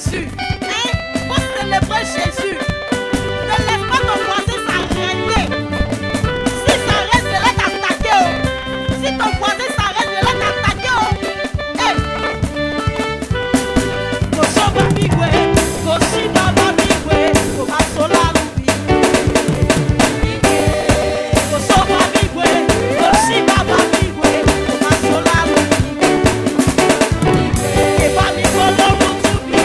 Jésus. Hein? Faut célébrer Jésus. Ne laisse pas ton voisin s'arrêter. Si ça arrête, je vais t'attaquer. Oh. Si ton voisin s'arrête, je vais t'attaquer. Oh. Hey. Koso babigwe, kosi babigwe, komasola rubi. Koso babigwe, kosi babigwe, komasola rubi. Eba mi kolo mutubi.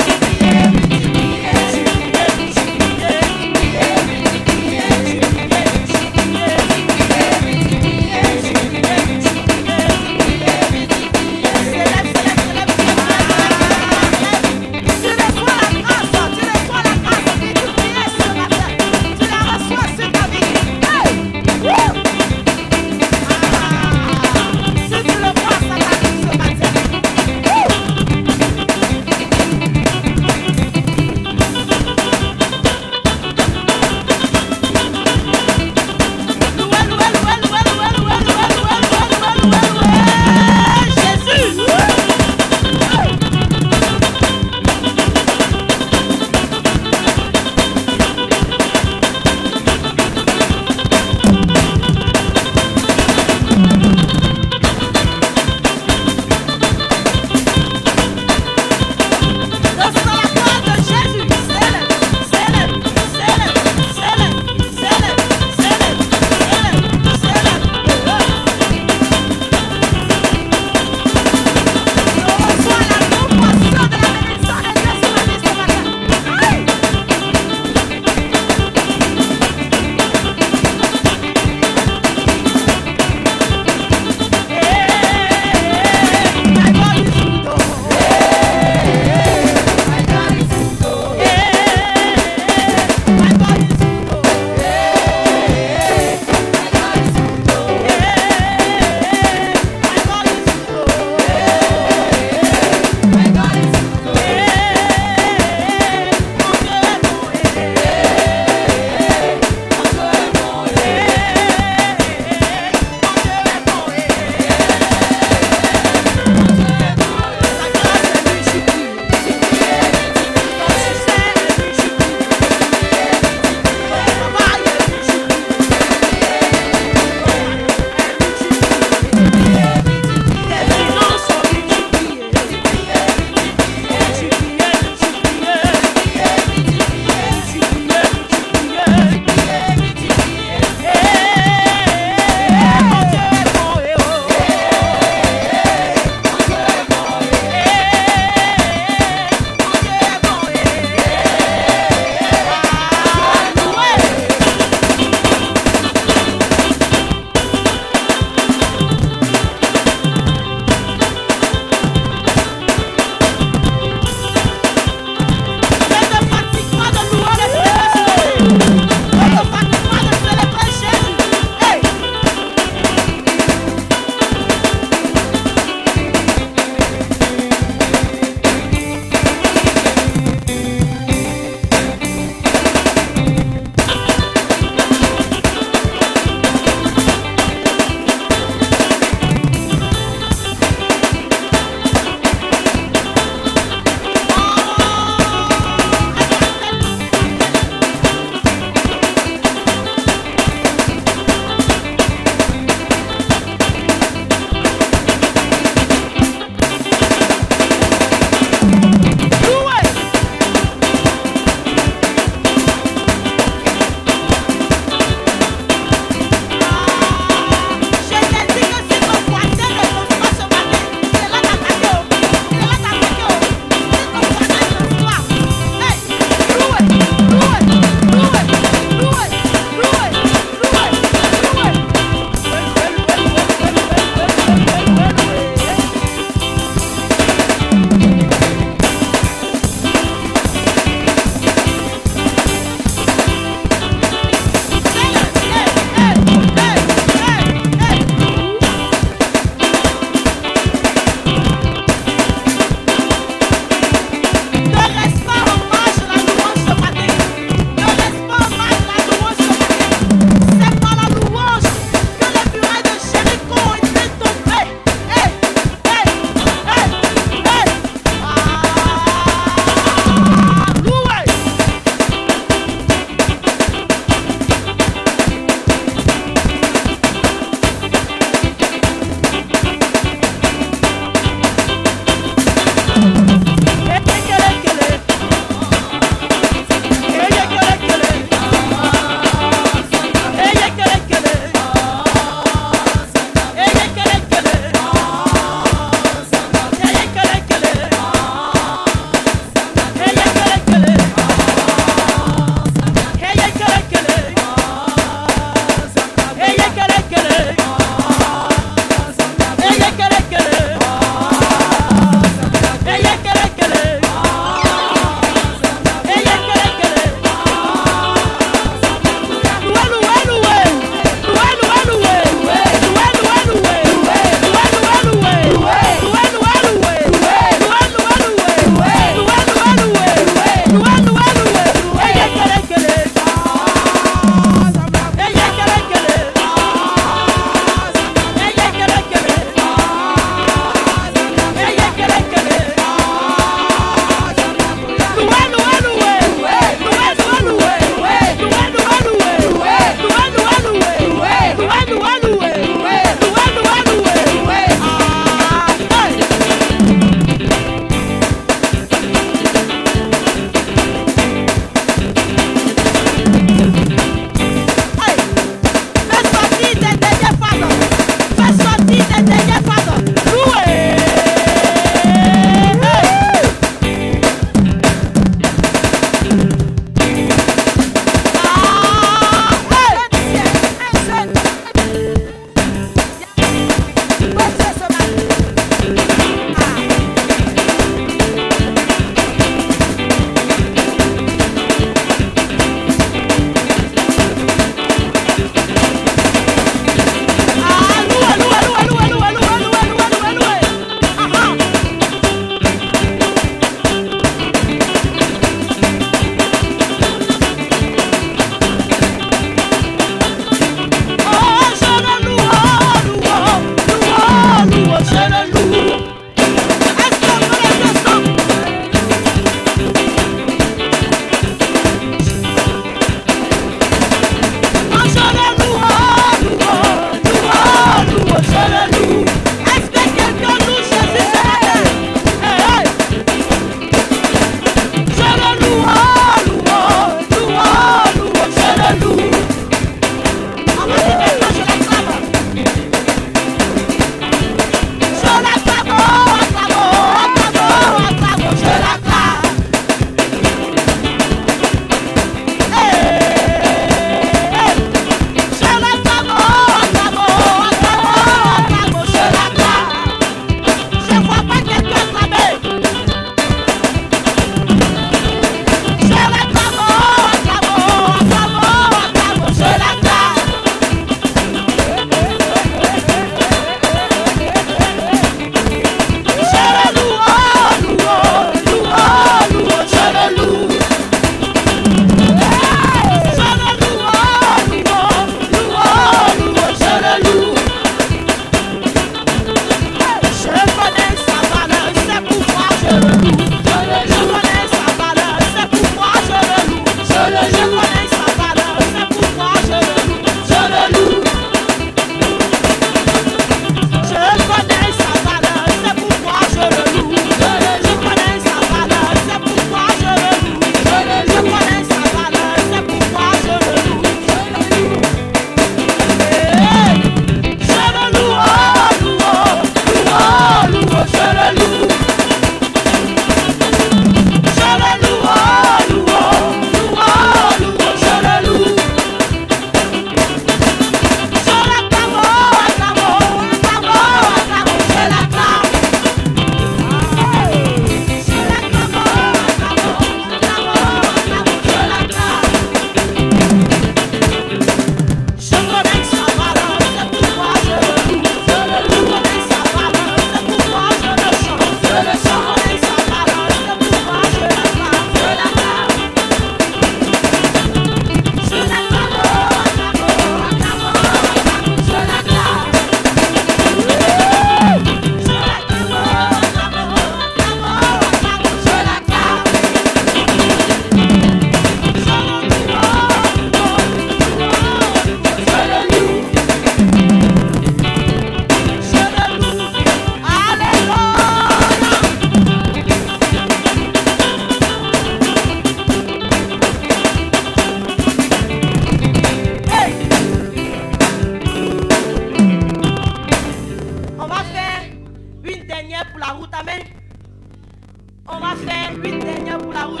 Une dernière pour la route.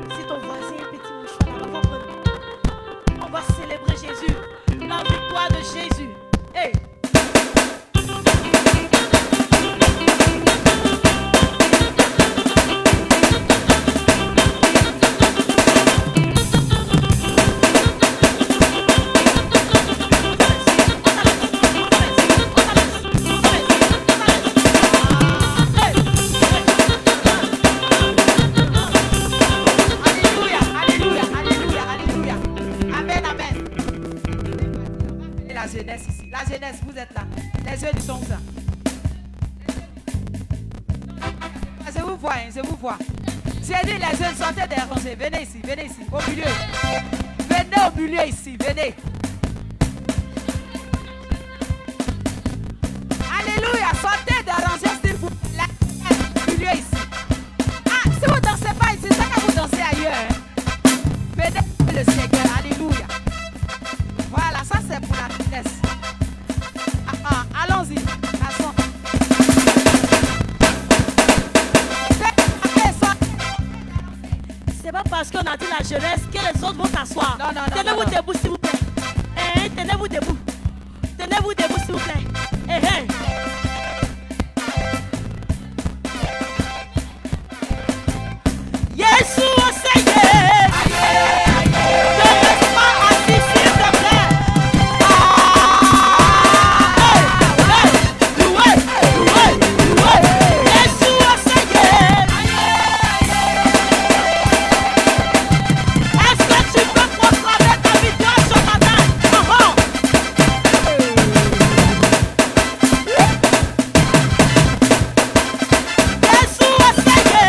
Si ton voisin est un petit mouchoir, là-bas, va prendre. On va célébrer Jésus. La victoire de Jésus. Hey! Ici. La jeunesse, vous êtes là. Les yeux du son ça. Je vous vois, je vous vois. J'ai dit les jeunes, sortez des rangées. Venez ici, au milieu. Venez au milieu ici, venez. Alléluia, sortez des rangées s'il vous plaît. Au milieu ici. Ah, si vous ne dansez pas ici, c'est que vous dansez ailleurs. Venez le Seigneur, alléluia. Voilà, ça c'est pour la jeunesse. Allons-y. C'est pas parce qu'on a dit la jeunesse que les autres vont s'asseoir. Non. Tenez-vous debout s'il vous plaît. Tenez-vous debout. Tenez-vous debout s'il vous plaît. Yeshua Seigneur. Ne reste pas assis s'il te plaît. Yeshua Seigneur. Est-ce que tu peux proclamer ta victoire ce matin? Yeshua Seigneur.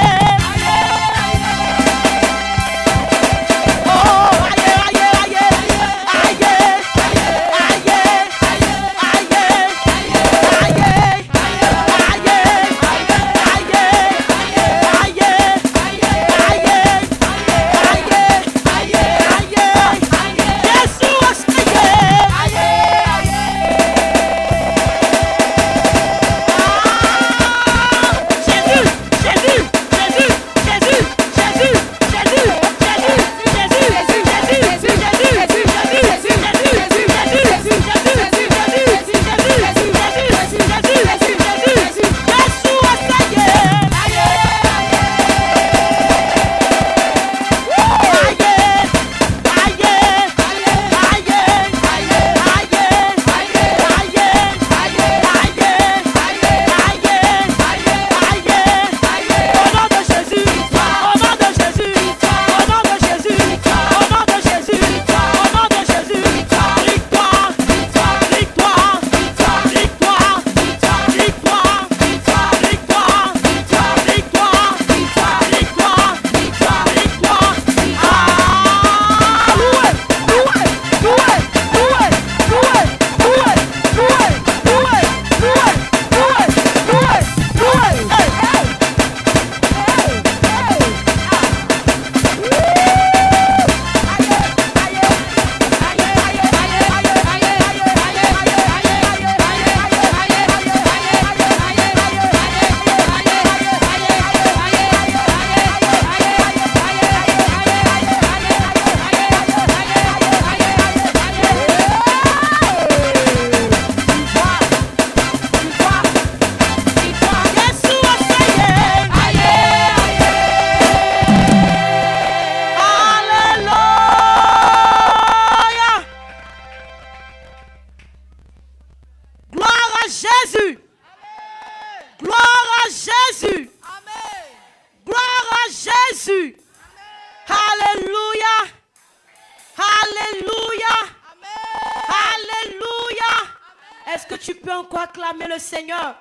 Est-ce que tu peux encore acclamer le Seigneur?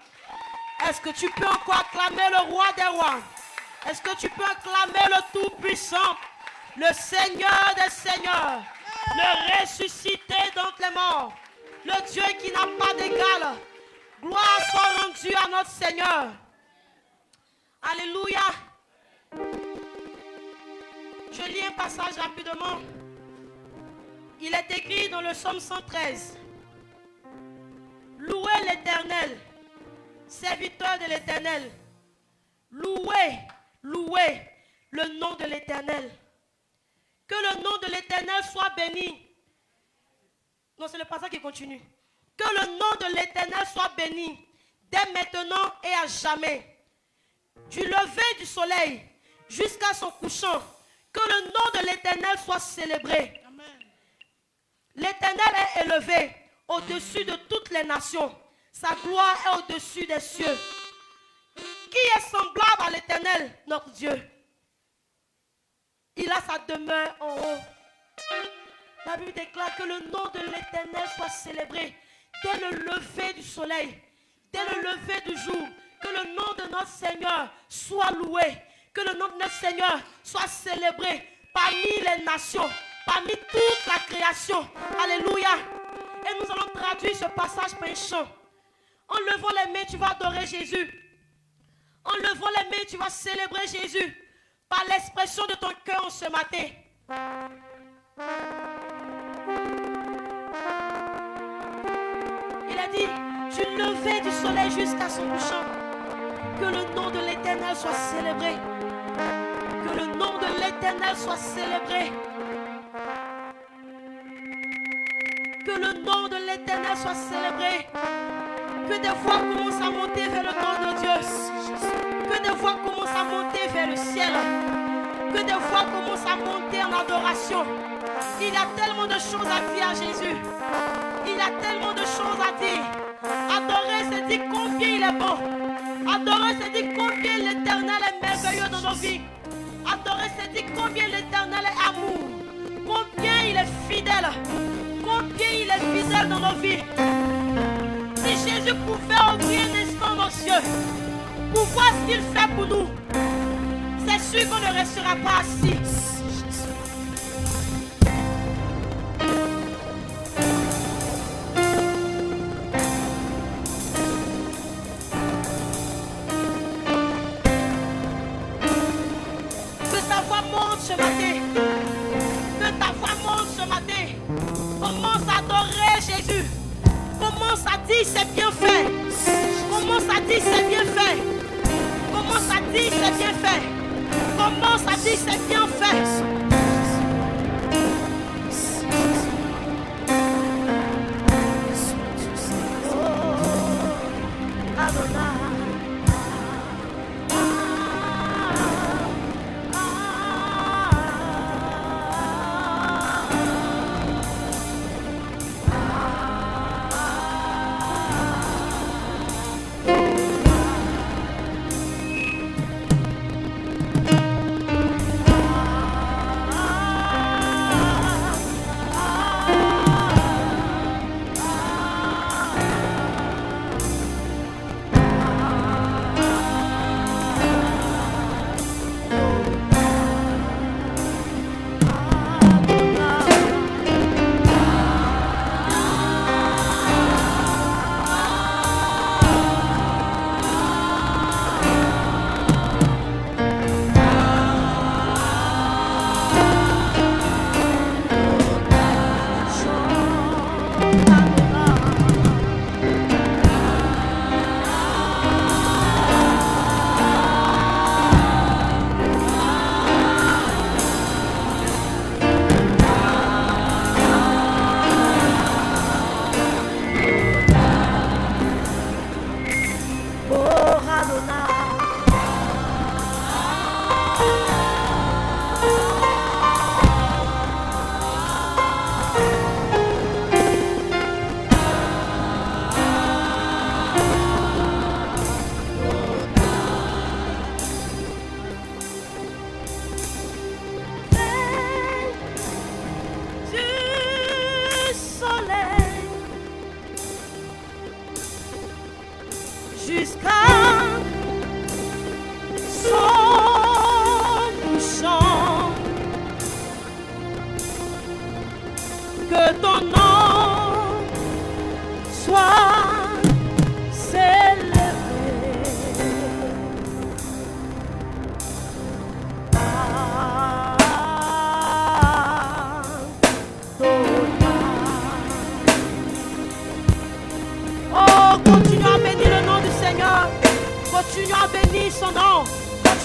Est-ce que tu peux encore acclamer le roi des rois? Est-ce que tu peux acclamer le Tout-Puissant, le Seigneur des Seigneurs, le ressuscité d'entre les morts, le Dieu qui n'a pas d'égal? Gloire soit rendue à notre Seigneur. Alléluia. Je lis un passage rapidement. Il est écrit dans le psaume 113. Louez l'Éternel, serviteur de l'Éternel. louez le nom de l'Éternel. Que le nom de l'Éternel soit béni. Non, c'est le passage qui continue. Que le nom de l'Éternel soit béni dès maintenant et à jamais. Du lever du soleil jusqu'à son couchant. Que le nom de l'Éternel soit célébré. L'Éternel est élevé au-dessus de toutes les nations. Sa gloire est au-dessus des cieux. Qui est semblable à l'Éternel, notre Dieu? Il a sa demeure en haut. La Bible déclare que le nom de l'Éternel soit célébré dès le lever du soleil, dès le lever du jour. Que le nom de notre Seigneur soit loué. Que le nom de notre Seigneur soit célébré parmi les nations, parmi toute la création. Alléluia. Et nous allons traduire ce passage par un chant. En levant les mains, tu vas adorer Jésus. En levant les mains, tu vas célébrer Jésus par l'expression de ton cœur ce matin. Il a dit, du lever du soleil jusqu'à son couchant, que le nom de l'Éternel soit célébré. Que le nom de l'Éternel soit célébré. Que le nom de l'Éternel soit célébré. Que des voix commencent à monter vers le trône de Dieu. Que des voix commencent à monter vers le ciel. Que des voix commencent à monter en adoration. Il y a tellement de choses à dire à Jésus. Il y a tellement de choses à dire. Adorer, c'est dire combien il est bon. Adorer, c'est dire combien l'Éternel est merveilleux dans nos vies. Adorer, c'est dire combien l'Éternel est amour. Combien il est fidèle. Combien il est fidèle dans nos vies. Si Jésus pouvait ouvrir un instant nos yeux pour voir ce qu'il fait pour nous, c'est sûr qu'on ne restera pas assis. Que ta voix monte ce matin. Que ta voix monte ce matin. Commence à adorer Jésus. Commence à dire c'est bien fait. Commence à dire c'est bien fait. Commence à dire c'est bien fait. Commence à dire c'est bien fait.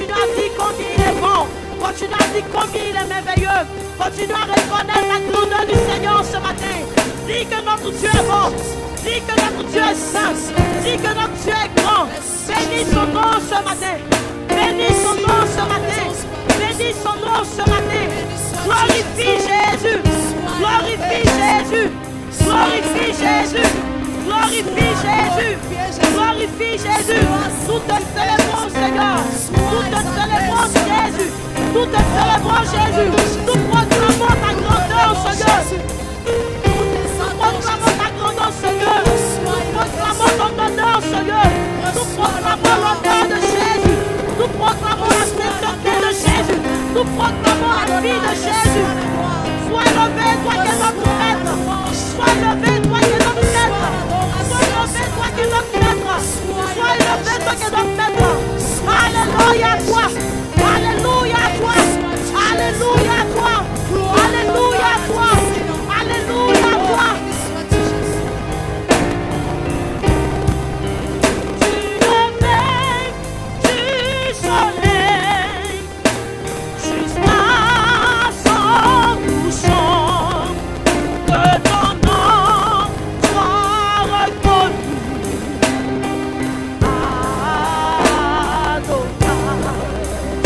Continue à dire combien il est bon. Continue à dire combien il est merveilleux. Continue à reconnaître la grandeur du Seigneur ce matin. Dis que notre Dieu est bon. Dis que notre Dieu est saint. Dis que notre Dieu est grand. Bénis son nom ce matin. Bénis son nom ce matin. Bénis son nom ce matin. Glorifie Jésus. Glorifie Jésus. Glorifie Jésus. Glorifie Jésus. Glorifie Jésus. Nous te célébrons, Seigneur. Nous te célébrons, Jésus. Nous te célébrons, Jésus. Nous proclamons ta grandeur, Seigneur. Nous proclamons ta grandeur, Seigneur. Nous proclamons ton honneur, Seigneur. Nous proclamons l'honneur de Jésus. Nous proclamons la sainteté de Jésus. Nous proclamons la vie de Jésus. Sois levé, toi qui es notre maître. Sois levé, toi qui es notre maître. Sois levé, toi qui es notre maître. Sois levé, toi qui es notre maître. Alléluia à toi. Alléluia à toi. Alléluia à toi. Alléluia à toi. Alléluia à toi. Du lever du soleil jusqu'à son couchant, que ton nom soit reconnu, adorable.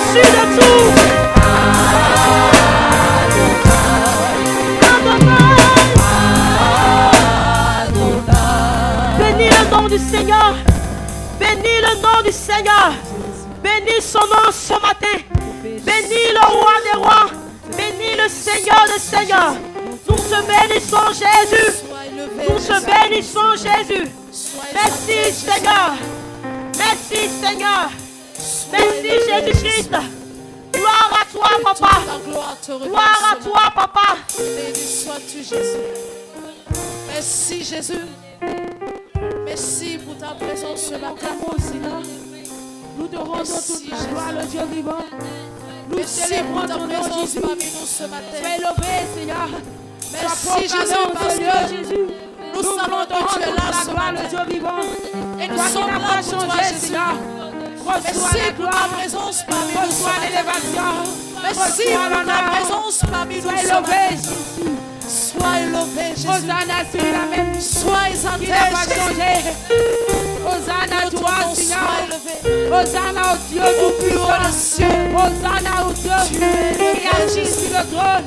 au-dessus de tout. Bénis le nom du Seigneur. Bénis le nom du Seigneur. Bénis son nom ce matin. Bénis le roi des rois. Bénis le Seigneur des seigneurs. Nous te bénissons Jésus. Nous te bénissons Jésus. Merci Seigneur. Merci Seigneur. Merci Jésus-Christ. Gloire à toi papa. Gloire à toi papa. Béni sois-tu Jésus. Merci Jésus. Merci pour ta présence ce matin. Nous te rendons toute la gloire, le Dieu vivant. Nous célébrons ta présence Jésus. parmi nous ce matin. Tu es élevé, Seigneur. Merci Jésus parce que nous savons que tu es là ce matin. le Dieu vivant. Et nous sommes là pour toi Jésus. Merci pour ta présence parmi nous ce matin. Merci pour ta présence parmi nous ce matin. Sois élevé Jésus. Hosanna sur la même. Sois exalté Il n'a pas changé. Jésus. Hosanna à toi, Sois Seigneur. élevé. Hosanna au Dieu Au tout plus haut des cieux. Hosanna au Dieu Tu es qui est assis élevé. sur le trône.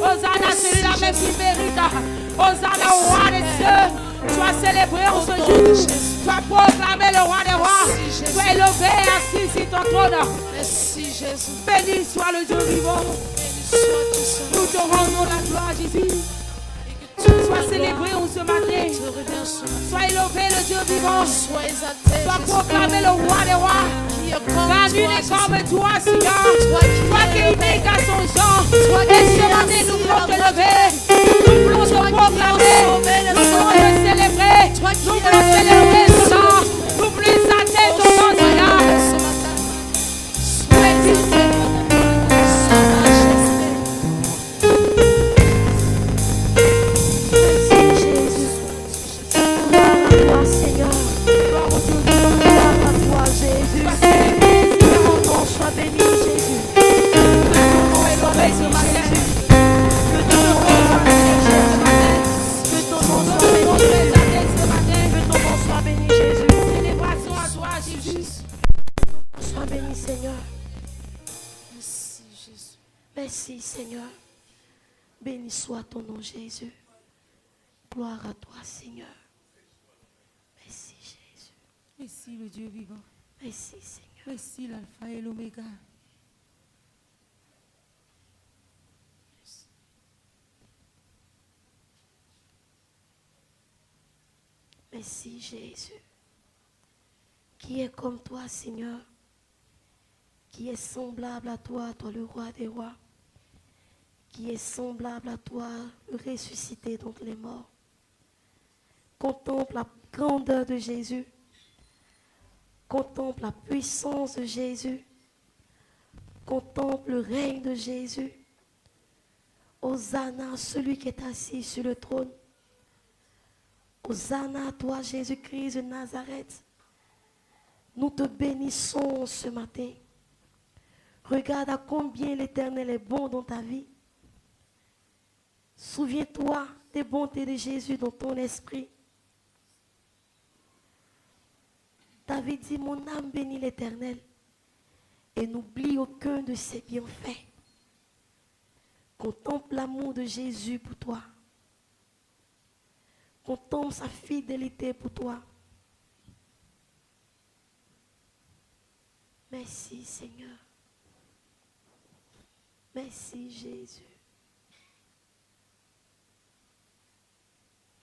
Hosanna celui-là même qui mérite. Hosanna au roi des cieux. Sois célébré en ce jour. Sois proclamé le roi des rois. Merci, Jésus. Sois élevé et assis sur ton trône. Merci Jésus. Béni soit le Dieu vivant. Béni sois-tu ce Nous te rendons la gloire, Jésus. Sois célébré en ce matin. te revient ce matin. Sois élevé le Dieu vivant. Sois exalté Sois Jésus. proclamé le roi des rois. Qui est comme Car nul toi, n'est Jésus. comme toi, Seigneur. Toi qui unique à son genre. Toi qui Et ce es matin, assis nous à voulons te la lever. Nous voulons te proclamer. Nous voulons te célébrer. Toi qui Nous es voulons célébrer ton nom. Nous voulons exalter ton nom, Seigneur. ce matin. Sois exalté. Sois majesté. Sois béni, Jésus. Que ton nom soit béni ce matin. Que ton nom soit béni ce matin. Que ton nom soit béni, Jésus. Célébration à toi, Jésus. Sois béni, Seigneur. Merci Jésus. Merci, Seigneur. Béni soit ton nom, Jésus. Gloire à toi, Seigneur. Merci, Jésus. Merci le Dieu vivant. Merci, Seigneur. Merci l'alpha et l'oméga. Merci, Jésus. Qui est comme toi, Seigneur? Qui est semblable à toi, toi le roi des rois? Qui est semblable à toi, le ressuscité d'entre les morts? Contemple la grandeur de Jésus. Contemple la puissance de Jésus. Contemple le règne de Jésus. Hosanna, celui qui est assis sur le trône. Hosanna à toi, Jésus-Christ de Nazareth. Nous te bénissons ce matin. Regarde à combien l'Éternel est bon dans ta vie. Souviens-toi des bontés de Jésus dans ton esprit. David dit, mon âme bénit l'Éternel et n'oublie aucun de ses bienfaits. Contemple l'amour de Jésus pour toi. Contemple sa fidélité pour toi. Merci Seigneur. Merci Jésus.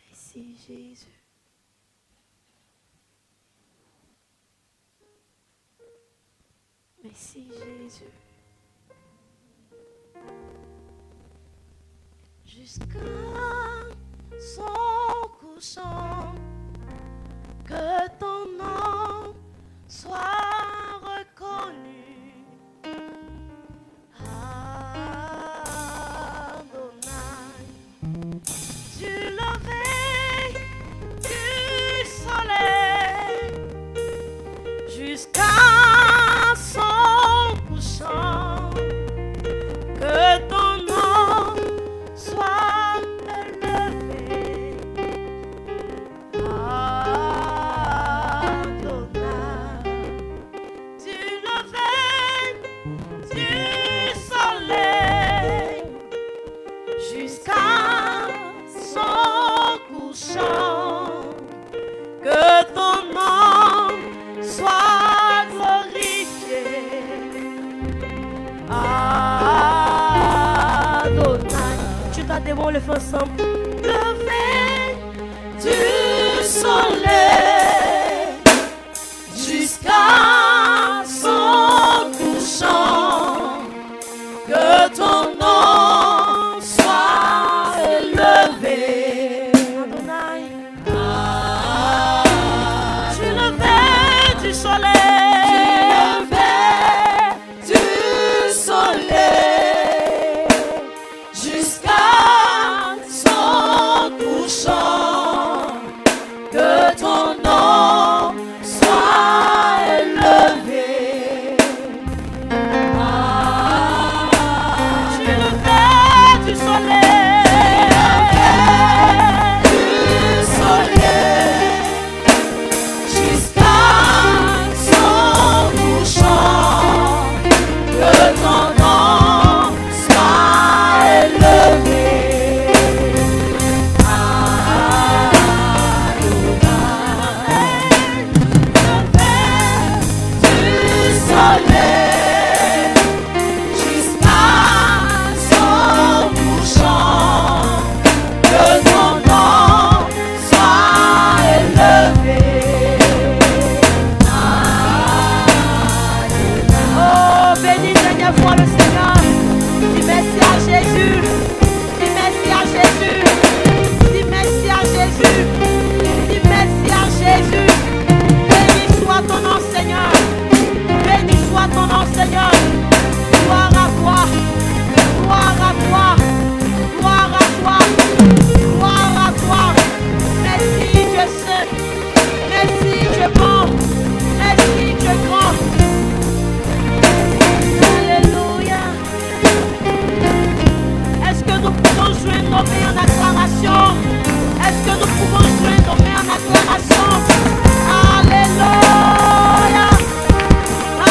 Merci Jésus. Merci Jésus. Jusqu'à son couchant, que ton nom soit reconnu. Adonai, du lever du soleil jusqu'à son couchant, que ton nom soit élevé. Adonai, Chantez-moi, on le fait ensemble. Lever du soleil jusqu'à son couchant, que ton nom soit élevé. Adonai, Ah, tu levais du soleil. du soleil jusqu'à son couchant, que ton nom soit élevé. Ah, Tu levais du soleil. du soleil jusqu'à son couchant, que ton nom soit élevé. Du soleil jusqu'à son couchant, que ton nom soit élevé. Oh, bénis une dernière fois le Seigneur. Dis merci à Jésus. Dis merci à Jésus. Dis merci à Jésus. Dis merci à Jésus. Béni soit ton nom, Seigneur. Béni soit ton nom, Seigneur. Gloire à toi. Gloire à toi. Gloire à toi. Gloire à toi. Merci Dieu saint. Merci Dieu bon. Merci Dieu grand. Alléluia. Est-ce que nous pouvons joindre nos mains en acclamation? Est-ce que nous pouvons joindre nos mains en acclamation? Alléluia.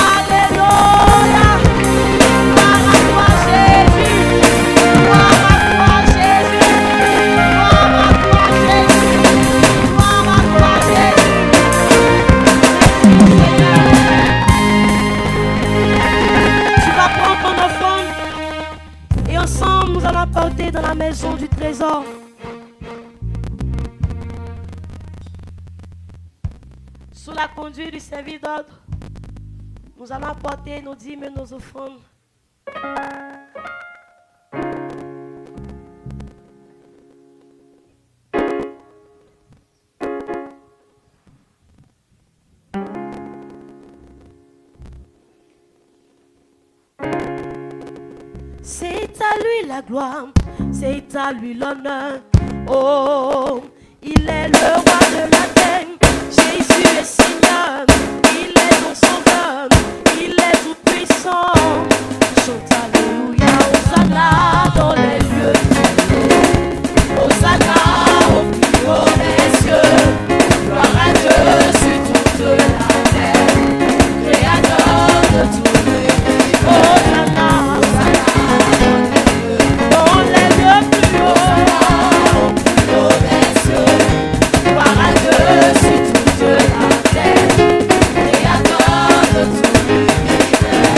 Alléluia. Gloire à toi Jésus. Gloire à toi Jésus. Gloire à toi Jésus. Gloire à toi Jésus. Merci Seigneur. Tu vas prendre ton offrande et ensemble nous allons apporter dans la maison du trésor. Sous la conduite du service d'ordre, nous allons apporter nos dîmes et nos offrandes. C'est à lui la gloire, c'est à lui l'honneur. Oh, il est le roi de la terre. Jésus est Seigneur, il est ton sauveur, il est tout puissant. Chante alléluia, Hosanna dans les lieux. Hosanna au plus haut des cieux, gloire à Dieu sur toute la terre, créateur de tout l'univers. Hosanna dans les lieux plus hauts. Au plus haut des cieux, gloire à Dieu sur toute la terre, créateur de tout l'univers.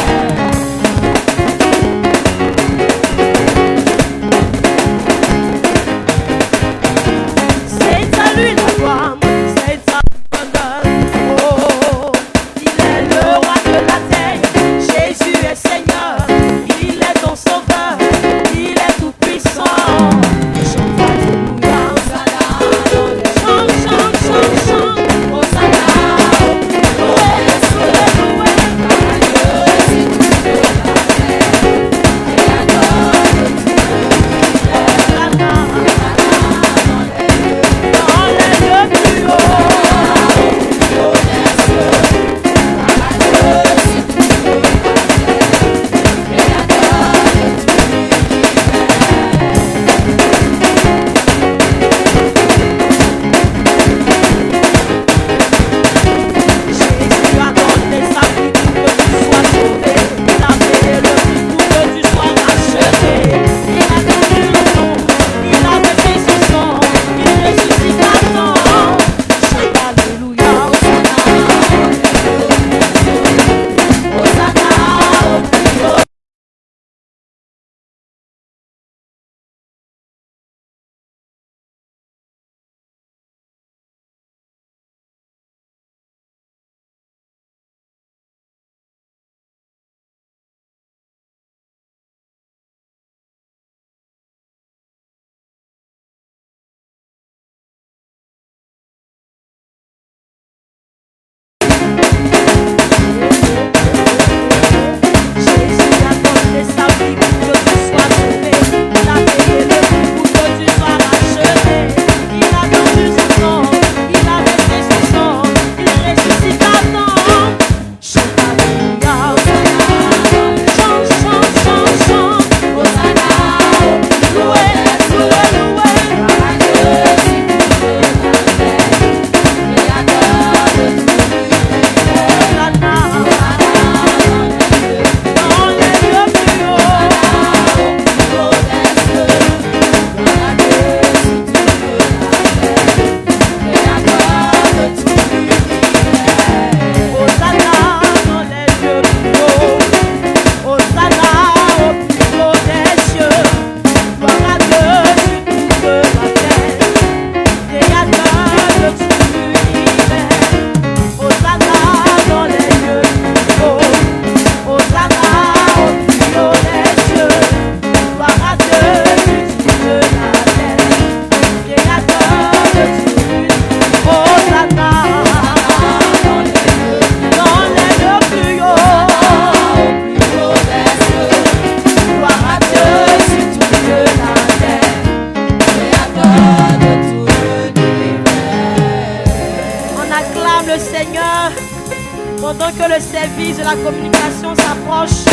service de la communication s'approche.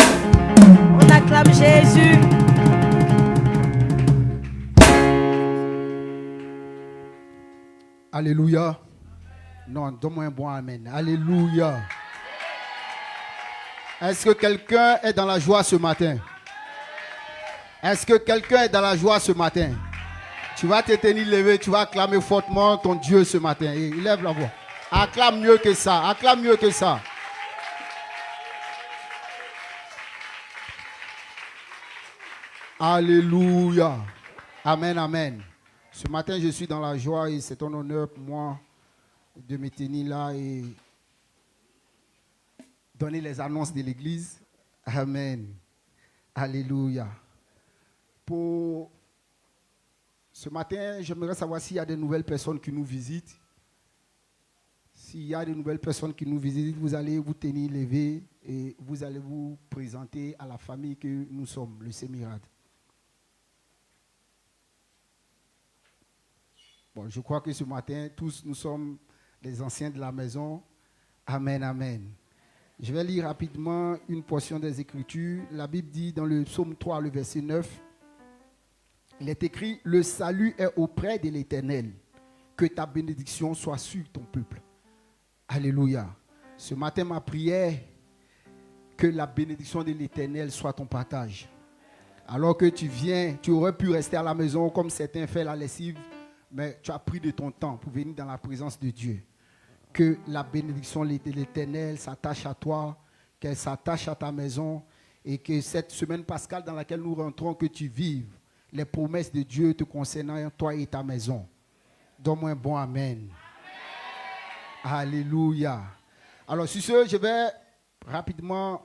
On acclame Jésus. Alléluia. Non, donne-moi un bon amen. Alléluia. Est-ce que quelqu'un est dans la joie ce matin? Est-ce que quelqu'un est dans la joie ce matin? Tu vas te tenir levé, tu vas acclamer fortement ton Dieu ce matin. Et lève la voix. Acclame mieux que ça. Acclame mieux que ça. Alléluia. Amen, amen. Ce matin, je suis dans la joie et c'est un honneur pour moi de me tenir là et donner les annonces de l'église. Amen. Alléluia. Pour ce matin, j'aimerais savoir s'il y a de nouvelles personnes qui nous visitent. S'il y a de nouvelles personnes qui nous visitent, vous allez vous tenir levé et vous allez vous présenter à la famille que nous sommes, le Sémirade. Bon, je crois que ce matin, tous nous sommes les anciens de la maison. Amen, amen. Je vais lire rapidement une portion des Écritures. La Bible dit dans le psaume 3, le verset 9, il est écrit, « Le salut est auprès de l'Éternel, que ta bénédiction soit sur ton peuple. » Alléluia. Ce matin, ma prière, que la bénédiction de l'Éternel soit ton partage. Alors que tu viens, tu aurais pu rester à la maison comme certains font la lessive, mais tu as pris de ton temps pour venir dans la présence de Dieu. Que la bénédiction de l'Éternel s'attache à toi, qu'elle s'attache à ta maison et que cette semaine pascale dans laquelle nous rentrons, que tu vives les promesses de Dieu te concernant, toi et ta maison. Donne-moi un bon amen. Alléluia. Alors, sur ce, je vais rapidement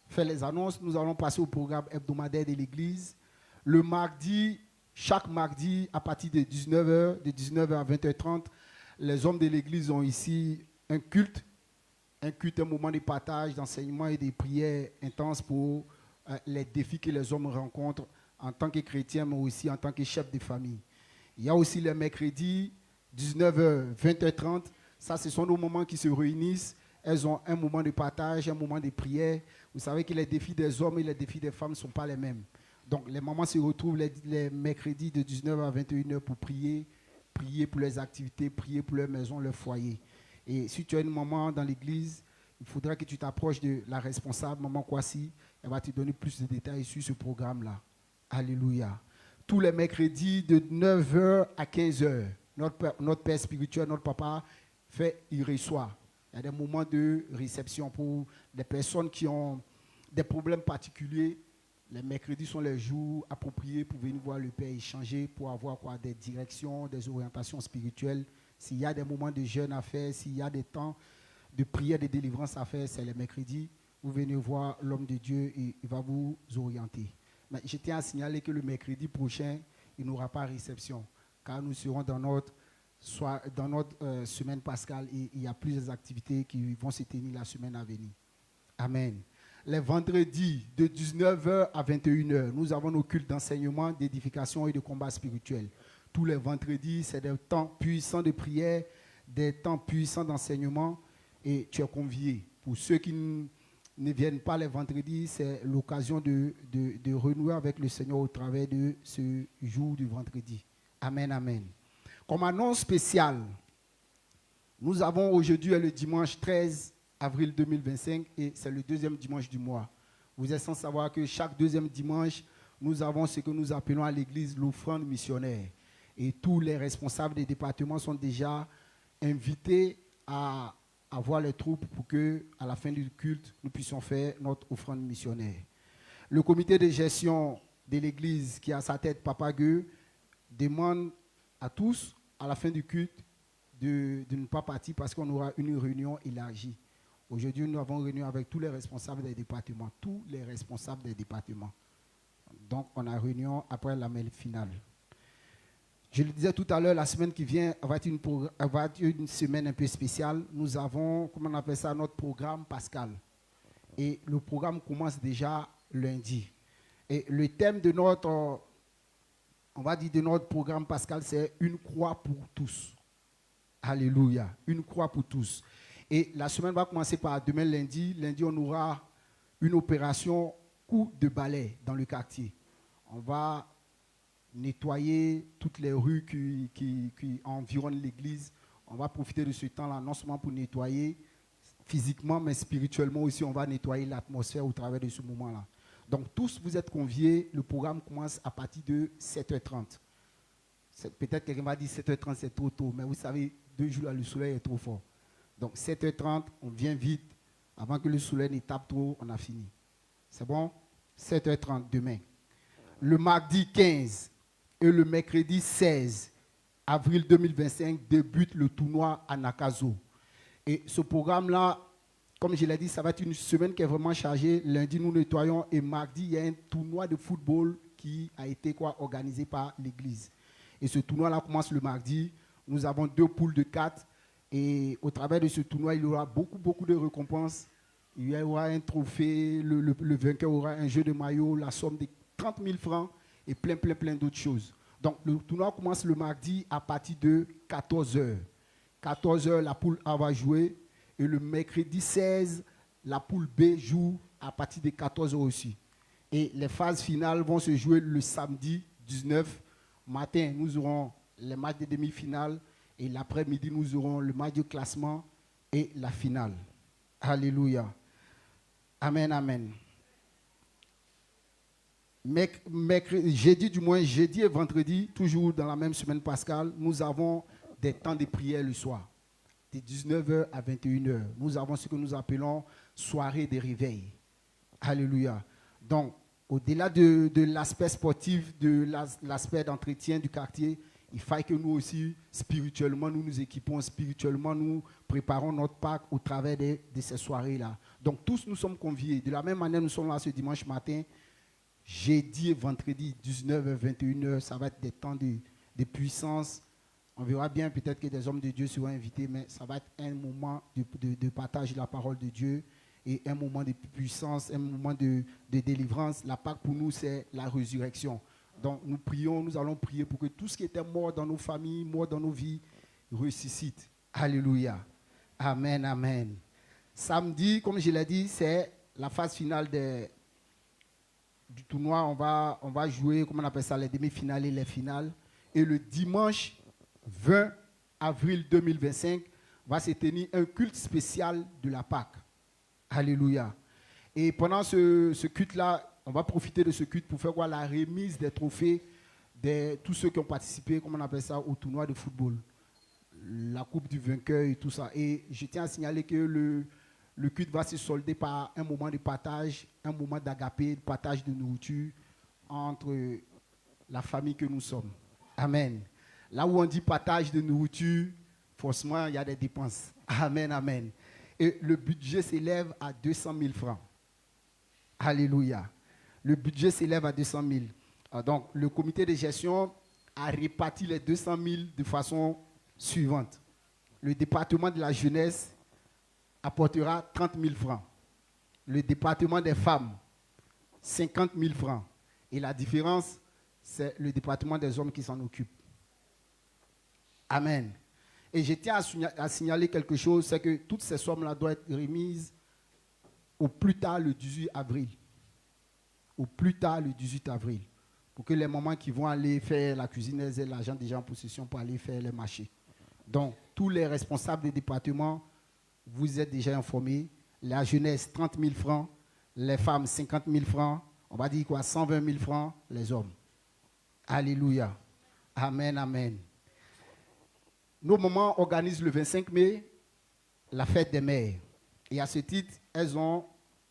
faire les annonces. Nous allons passer au programme hebdomadaire de l'église. Le mardi, chaque mardi, à partir de 19h, de 19h à 20h30, les hommes de l'église ont ici un culte, un moment de partage, d'enseignement et de prières intenses pour les défis que les hommes rencontrent en tant que chrétiens, mais aussi en tant que chefs de famille. Il y a aussi les mercredis, 19h, 20h30. Ça, ce sont nos moments qui se réunissent. Elles ont un moment de partage, un moment de prière. Vous savez que les défis des hommes et les défis des femmes ne sont pas les mêmes. Donc, les mamans se retrouvent les mercredis de 19h à 21h pour prier pour les activités, prier pour leur maison, leur foyer. Et si tu as une maman dans l'église, il faudra que tu t'approches de la responsable, maman Kwasi. Elle va te donner plus de détails sur ce programme-là. Alléluia. Tous les mercredis de 9h à 15h, notre père spirituel, notre papa, il reçoit. Il y a des moments de réception pour des personnes qui ont des problèmes particuliers. Les mercredis sont les jours appropriés pour venir voir le Père échanger, pour avoir des directions, des orientations spirituelles. S'il y a des moments de jeûne à faire, s'il y a des temps de prière, de délivrance à faire, c'est les mercredis. Vous venez voir l'homme de Dieu et il va vous orienter. Mais je tiens à signaler que le mercredi prochain, il n'y aura pas réception, car nous serons dans notre semaine pascale et il y a plusieurs activités qui vont se tenir la semaine à venir. Amen. Les vendredis de 19h à 21h, nous avons nos cultes d'enseignement, d'édification et de combat spirituel. Tous les vendredis, c'est des temps puissants de prière, des temps puissants d'enseignement et tu es convié. Pour ceux qui ne viennent pas les vendredis, c'est l'occasion de renouer avec le Seigneur au travers de ce jour du vendredi. Amen, amen. Comme annonce spéciale, nous avons aujourd'hui le dimanche 13 avril 2025 et c'est le deuxième dimanche du mois. Vous êtes sans savoir que chaque deuxième dimanche, nous avons ce que nous appelons à l'église l'offrande missionnaire. Et tous les responsables des départements sont déjà invités à avoir les troupes pour que, à la fin du culte, nous puissions faire notre offrande missionnaire. Le comité de gestion de l'église qui a sa tête Papa Gueux demande à tous, à la fin du culte, de ne pas partir parce qu'on aura une réunion élargie. Aujourd'hui, nous avons réuni avec tous les responsables des départements. Tous les responsables des départements. Donc, on a réunion après la mail finale. Je le disais tout à l'heure, la semaine qui vient va être une semaine un peu spéciale. Nous avons, comment on appelle ça, notre programme pascal. Et le programme commence déjà lundi. Et le thème de notre, de notre programme pascal, c'est une croix pour tous. Alléluia. Une croix pour tous. Et la semaine va commencer par demain lundi. Lundi, on aura une opération coup de balai dans le quartier. On va nettoyer toutes les rues qui environnent l'église. On va profiter de ce temps-là, non seulement pour nettoyer physiquement, mais spirituellement aussi, on va nettoyer l'atmosphère au travers de ce moment-là. Donc, tous, vous êtes conviés. Le programme commence à partir de 7h30. Peut-être quelqu'un va dire 7h30, c'est trop tôt. Mais vous savez, 2 jours là, le soleil est trop fort. Donc, 7h30, on vient vite. Avant que le soleil ne tape trop, on a fini. C'est bon? 7h30 demain. Le mardi 15 et le mercredi 16 avril 2025 débute le tournoi à Nakazo. Et ce programme-là, comme je l'ai dit, ça va être une semaine qui est vraiment chargée. Lundi, nous nettoyons et mardi, il y a un tournoi de football qui a été organisé par l'église. Et ce tournoi-là commence le mardi. Nous avons 2 poules de 4. Et au travers de ce tournoi, il y aura beaucoup de récompenses. Il y aura un trophée, le vainqueur aura un jeu de maillot, la somme de 30 000 francs et plein d'autres choses. Donc, le tournoi commence le mardi à partir de 14h. 14h, la poule A va jouer. Et le mercredi 16, la poule B joue à partir de 14h aussi. Et les phases finales vont se jouer le samedi 19 matin. Nous aurons les matchs de demi-finale. Et l'après-midi, nous aurons le match de classement et la finale. Alléluia. Amen, amen. Jeudi et vendredi, toujours dans la même semaine pascale, nous avons des temps de prière le soir, de 19h à 21h. Nous avons ce que nous appelons soirée de réveil. Alléluia. Donc, au-delà de l'aspect sportif, de l'aspect d'entretien du quartier, il faut que nous aussi, spirituellement, nous nous équipons, spirituellement, nous préparons notre Pâques au travers de ces soirées-là. Donc, tous nous sommes conviés. De la même manière, nous sommes là ce dimanche matin, jeudi et vendredi, 19h, 21h. Ça va être des temps de puissance. On verra bien, peut-être que des hommes de Dieu seront invités, mais ça va être un moment de partage de la parole de Dieu et un moment de puissance, un moment de délivrance. La Pâques, pour nous, c'est la résurrection. Donc, nous allons prier pour que tout ce qui était mort dans nos familles, mort dans nos vies, ressuscite. Alléluia. Amen, amen. Samedi, comme je l'ai dit, c'est la phase finale du tournoi. On va jouer, comment on appelle ça, les demi-finales et les finales. Et le dimanche 20 avril 2025, va se tenir un culte spécial de la Pâque. Alléluia. Et pendant ce culte-là, on va profiter de ce culte pour faire la remise des trophées de tous ceux qui ont participé, comme on appelle ça, au tournoi de football. La coupe du vainqueur et tout ça. Et je tiens à signaler que le culte va se solder par un moment de partage, un moment d'agapé, de partage de nourriture entre la famille que nous sommes. Amen. Là où on dit partage de nourriture, forcément, il y a des dépenses. Amen, amen. Et le budget s'élève à 200 000 francs. Alléluia. Le budget s'élève à 200 000. Donc, le comité de gestion a réparti les 200 000 de façon suivante. Le département de la jeunesse apportera 30 000 francs. Le département des femmes, 50 000 francs. Et la différence, c'est le département des hommes qui s'en occupe. Amen. Et je tiens à signaler quelque chose, c'est que toutes ces sommes-là doivent être remises au plus tard le 18 avril. Au plus tard le 18 avril. Pour que les mamans qui vont aller faire la cuisine aient l'argent déjà en possession pour aller faire les marchés. Donc, tous les responsables des départements, vous êtes déjà informés. La jeunesse, 30 000 francs. Les femmes, 50 000 francs. On va dire quoi? 120 000 francs, les hommes. Alléluia. Amen, amen. Nos mamans organisent le 25 mai la fête des mères. Et à ce titre, elles ont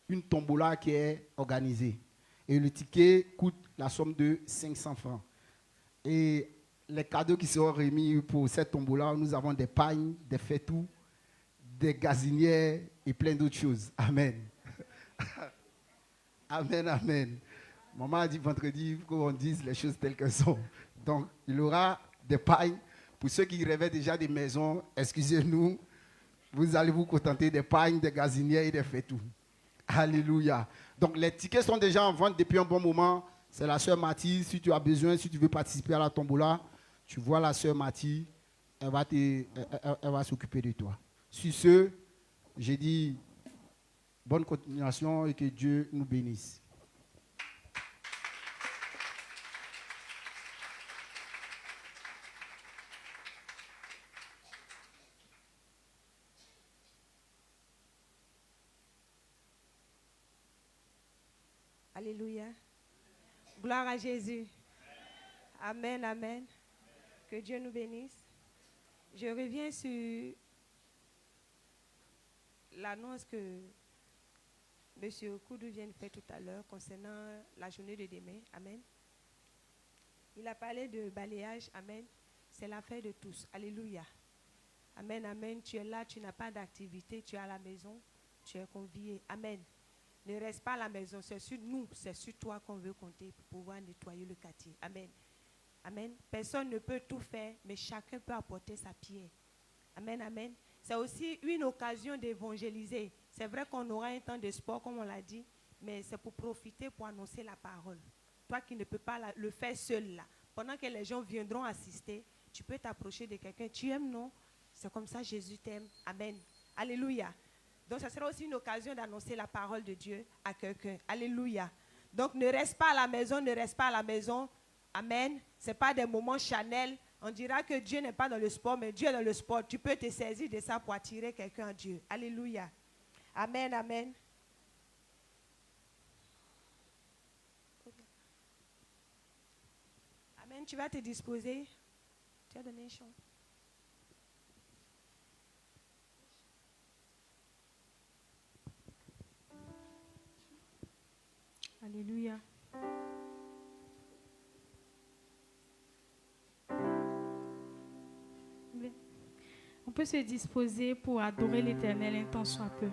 une tombola qui est organisée. Et le ticket coûte la somme de 500 francs. Et les cadeaux qui seront remis pour cette tombola, nous avons des pagnes, des fétous, des gazinières et plein d'autres choses. Amen. Amen, amen. Maman a dit vendredi qu'on dise les choses telles qu'elles sont. Donc, il y aura des pagnes. Pour ceux qui rêvaient déjà des maisons, excusez-nous, vous allez vous contenter des pagnes, des gazinières et des fétous. Alléluia. Donc, les tickets sont déjà en vente depuis un bon moment. C'est la sœur Mathilde. Si tu as besoin, si tu veux participer à la tombola, tu vois la sœur Mathilde. Elle va s'occuper de toi. Sur ce, J'ai dit bonne continuation et que Dieu nous bénisse. Alléluia. Gloire à Jésus. Amen, amen. Que Dieu nous bénisse. Je reviens sur l'annonce que M. Koudou vient de faire tout à l'heure concernant la journée de demain. Amen. Il a parlé de balayage. Amen. C'est l'affaire de tous. Alléluia. Amen, amen. Tu es là, tu n'as pas d'activité, tu es à la maison, tu es convié. Amen. Ne reste pas à la maison, c'est sur nous, c'est sur toi qu'on veut compter pour pouvoir nettoyer le quartier. Amen. Amen. Personne ne peut tout faire, mais chacun peut apporter sa pierre. Amen, amen. C'est aussi une occasion d'évangéliser. C'est vrai qu'on aura un temps de sport, comme on l'a dit, mais c'est pour profiter, pour annoncer la parole. Toi qui ne peux pas le faire seul là, pendant que les gens viendront assister, tu peux t'approcher de quelqu'un. Tu aimes, non? C'est comme ça Jésus t'aime. Amen. Alléluia. Donc, ça sera aussi une occasion d'annoncer la parole de Dieu à quelqu'un. Alléluia. Donc, ne reste pas à la maison, ne reste pas à la maison. Amen. Ce n'est pas des moments Chanel. On dira que Dieu n'est pas dans le sport, mais Dieu est dans le sport. Tu peux te saisir de ça pour attirer quelqu'un à Dieu. Alléluia. Amen, amen. Amen. Tu vas te disposer. Tu as donné un chant. Alléluia. On peut se disposer pour adorer l'Éternel un temps soit peu.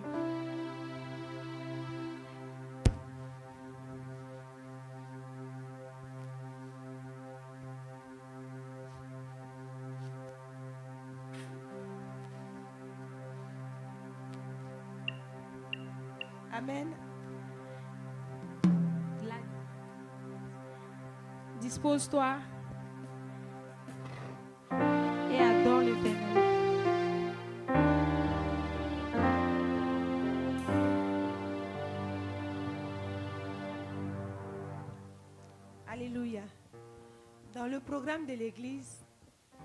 Amen. Dispose-toi et adore l'Éternel. Alléluia. Dans le programme de l'Église,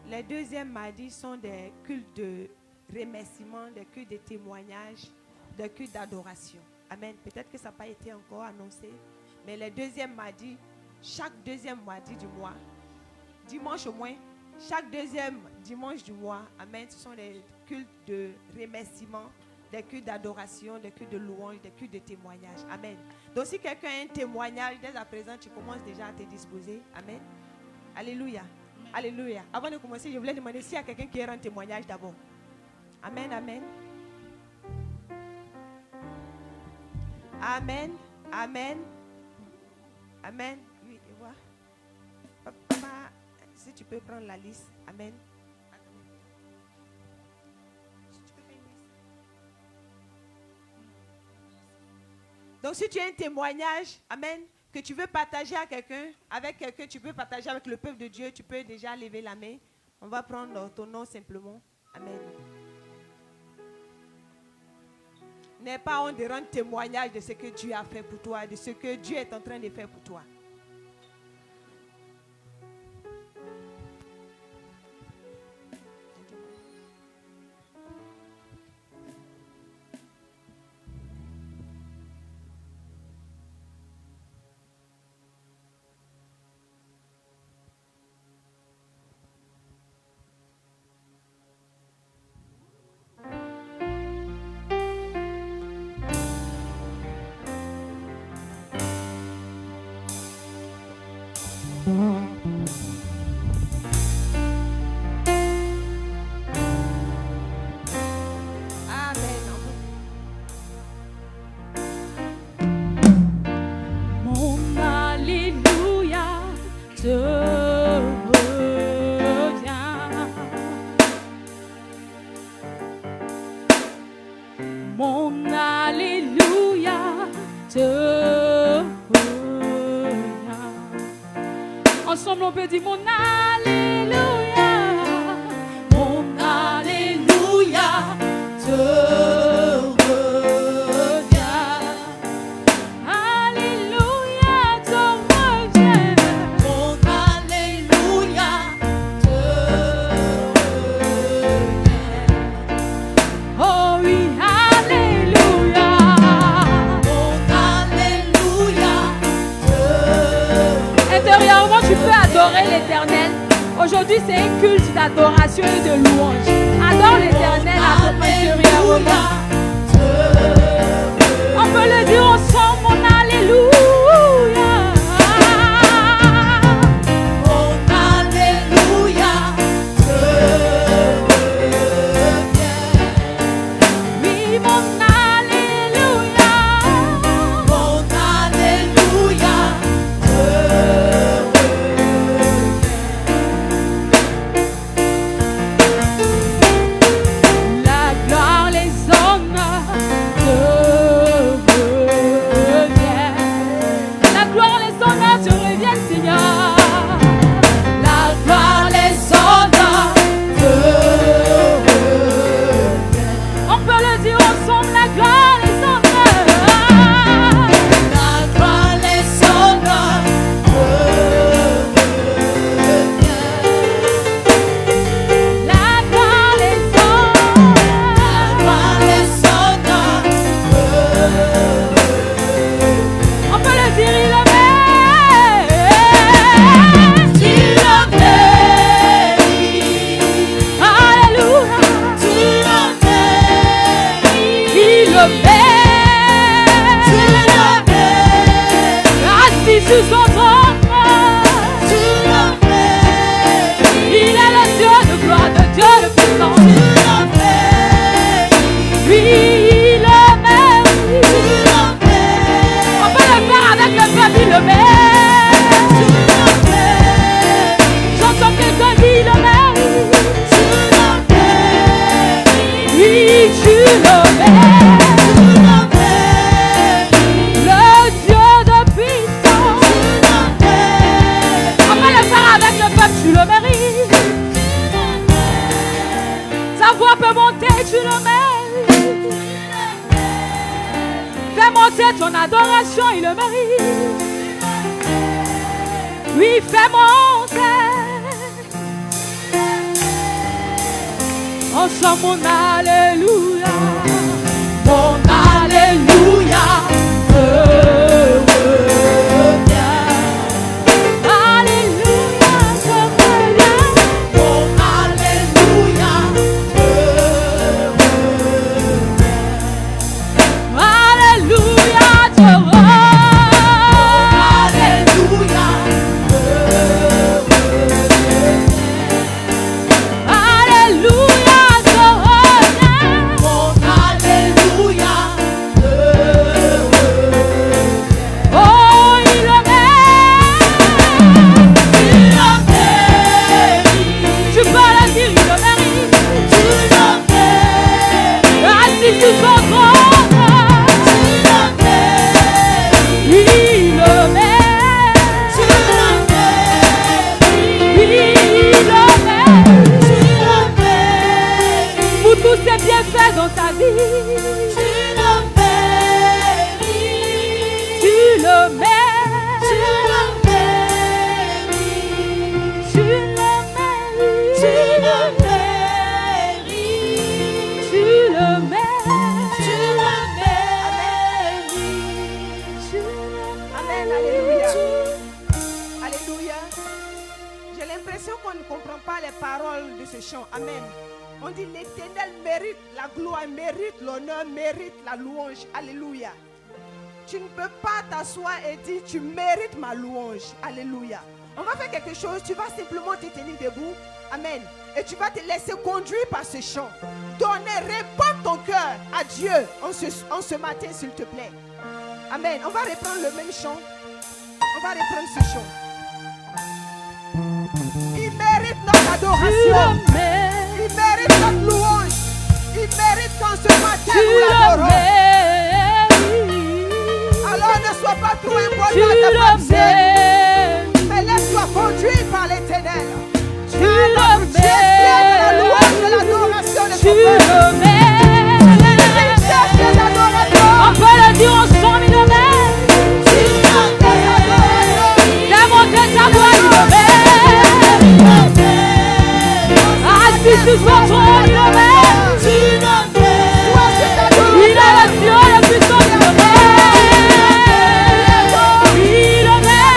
les deuxièmes mardis sont des cultes de remerciement, des cultes de témoignage, des cultes d'adoration. Amen. Peut-être que ça n'a pas été encore annoncé, mais les deuxièmes mardis, chaque deuxième mardi du mois, dimanche au moins, chaque deuxième dimanche du mois, amen, ce sont des cultes de remerciement, des cultes d'adoration, des cultes de louange, des cultes de témoignage. Amen. Donc si quelqu'un a un témoignage, dès à présent, tu commences déjà à te disposer. Amen. Alléluia. Amen. Alléluia. Avant de commencer, je voulais demander s'il y a quelqu'un qui a un témoignage d'abord. Amen, amen. Amen, amen, amen. Oui, je vois. Papa, si tu peux prendre la liste. Amen. Donc si tu as un témoignage, amen, que tu veux partager à quelqu'un, avec quelqu'un, tu peux partager avec le peuple de Dieu, tu peux déjà lever la main. On va prendre ton nom simplement. Amen. N'aie pas honte de rendre témoignage de ce que Dieu a fait pour toi, de ce que Dieu est en train de faire pour toi. Mon alléluia te revient. Mon alléluia te revient. Ensemble on peut dire mon alléluia. Mon alléluia te revient. Aujourd'hui, c'est un culte d'adoration et de louange. Adore l'Éternel intérieurement. On peut le dire ensemble, mon alléluia. Ton adoration, il le mérite. Oui, fais monter. Ensemble, mon alléluia. Mon alléluia. Dans ta vie, tu le mérites, tu le mérites, tu le mérites, tu le mérites, tu le mérites, tu le mérites. Amen, alléluia. Alléluia. J'ai l'impression qu'on ne comprend pas les paroles de ce chant. Amen. On dit l'Éternel mérite la gloire, mérite l'honneur, mérite la louange. Alléluia. Tu ne peux pas t'asseoir et dire tu mérites ma louange. Alléluia. On va faire quelque chose. Tu vas simplement te tenir debout. Amen. Et tu vas te laisser conduire par ce chant. Réponds ton cœur à Dieu en ce matin, s'il te plaît. Amen. On va reprendre le même chant. On va reprendre ce chant. Il mérite notre adoration. Il mérite notre louange. Il mérite qu'en ce matin nous l'adorons. Alors ne sois pas trop important de ta pensée, mais laisse-toi conduire par l'Éternel. Alors Dieu est fier de la louange, de l'adoration de son peuple. Il cherche les adorateurs. On peut le dire ensemble, il le mérite. Démontrez sa voix, il le mérite. Assis sur son trône, il le mérite. Il a le Dieu le puissant, il le mérite. Il le mérite.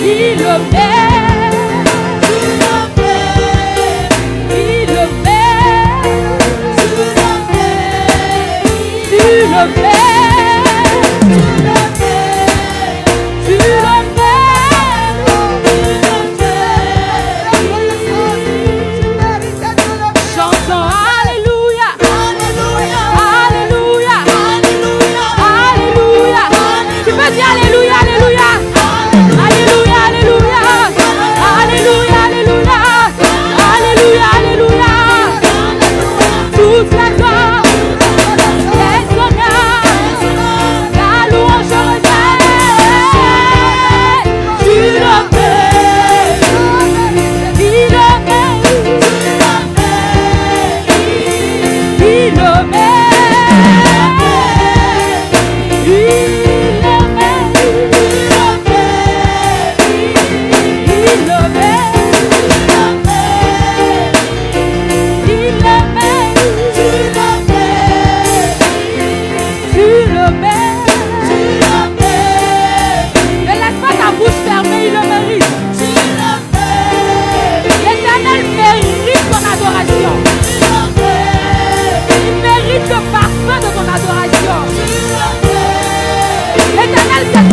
Il le mérite. Il le mérite. Tu le mérites.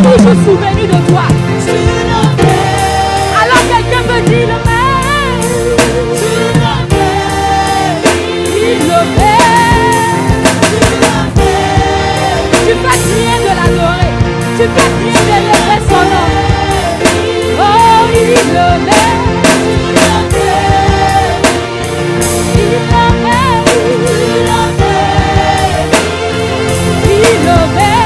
Toujours souvenu de toi. Alors quelqu'un me dit le mérite. Il le mérite. Tu fais bien de l'adorer. Tu fais bien d'élever son nom. Oh, il le mérite. Il le mérite. Il le mérite.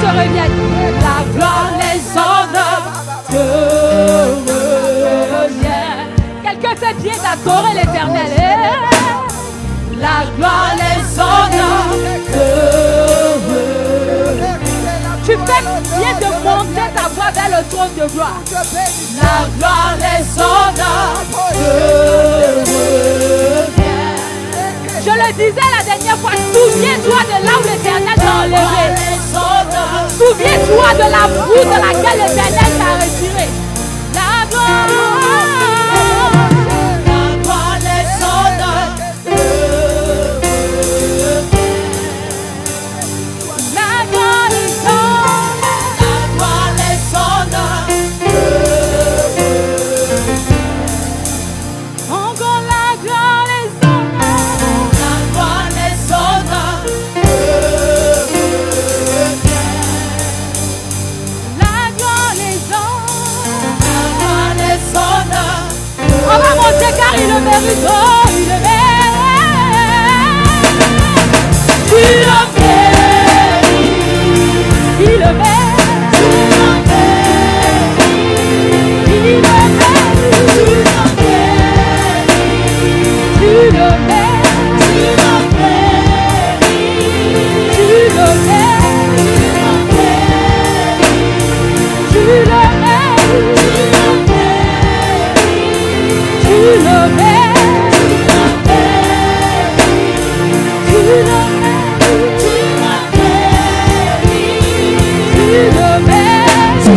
Te reviennent. La gloire, les honneurs te reviennent. Quelqu'un fait bien d'adorer l'Éternel. La gloire, les honneurs te reviennent. Tu fais bien de monter ta voix vers le trône de gloire. La gloire, les honneurs te reviennent. Je le disais la dernière fois, souviens-toi de là où l'Éternel t'a enlevé. Souviens-toi de la boue dans laquelle l'Éternel t'a retiré. La gloire, les honneurs. La gloire, les honneurs. Encore la gloire, les honneurs. La gloire, les honneurs. On va monter car il le mérite, oh, il le mérite. Tu le mérites, il le mérite. Il le mérite, tu le mérites. Tu le mérites, tu le mérites. Tu le mérites, tu le mérites, tu le mérites,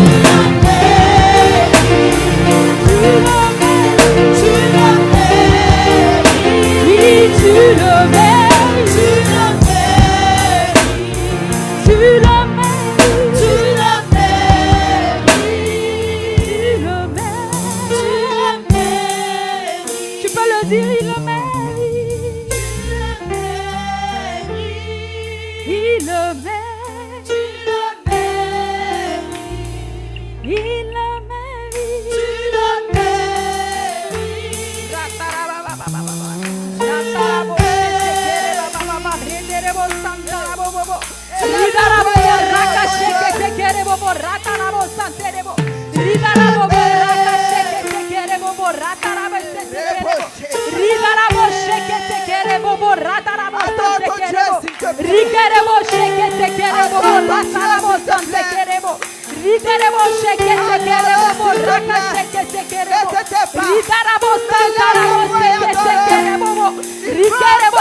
oui, tu le mérites, tu le dire, il le mérite. Il le mérite. Il le mérite.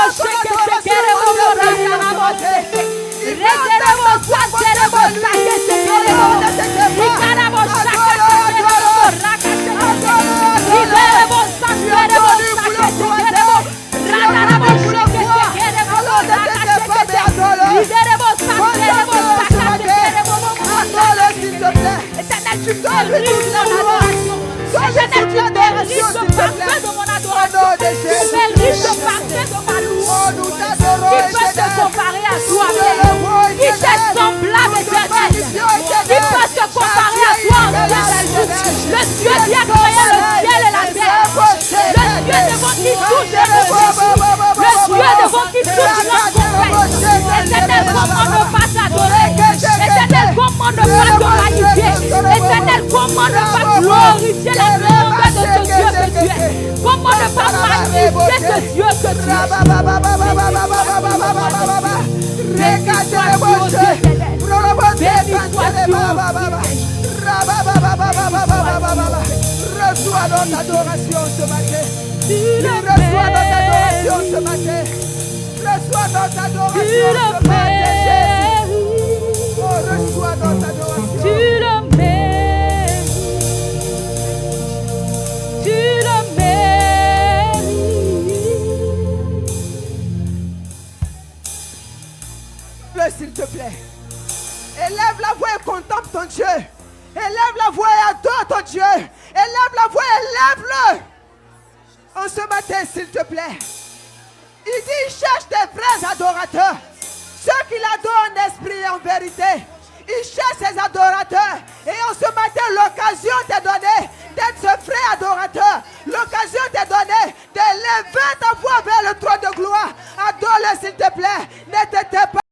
Shake Qui peut se comparer à toi, Père? Qui t'est semblable, Éternel? Qui peut se comparer à toi, le Dieu qui a créé le ciel et la terre, le Dieu devant qui tout est possible, le Dieu devant qui tout est confesse. Éternel, comment ne pas t'adorer? Éternel, comment ne pas te magnifier? Éternel, comment ne pas glorifier la grandeur de ce Dieu que tu es? Comment ne pas magnifier ce Dieu que tu es? Reçois notre adoration ce matin. Reçois notre adoration ce matin. Reçois notre adoration ce matin, Jésus. Oh, reçois notre adoration. Tu le mérites. Tu le mérites. S'il te plaît. Élève la voix et contemple ton Dieu. Élève la voix et adore ton Dieu. Élève la voix et élève-le. En ce matin, s'il te plaît. Il dit, il cherche des vrais adorateurs. Ceux qui l'adorent en esprit et en vérité. Il cherche ses adorateurs. Et en ce matin, l'occasion t'est donnée d'être ce vrai adorateur. L'occasion t'est donnée d'élever ta voix vers le trône de gloire. Adore-le, s'il te plaît. Ne t'étais pas.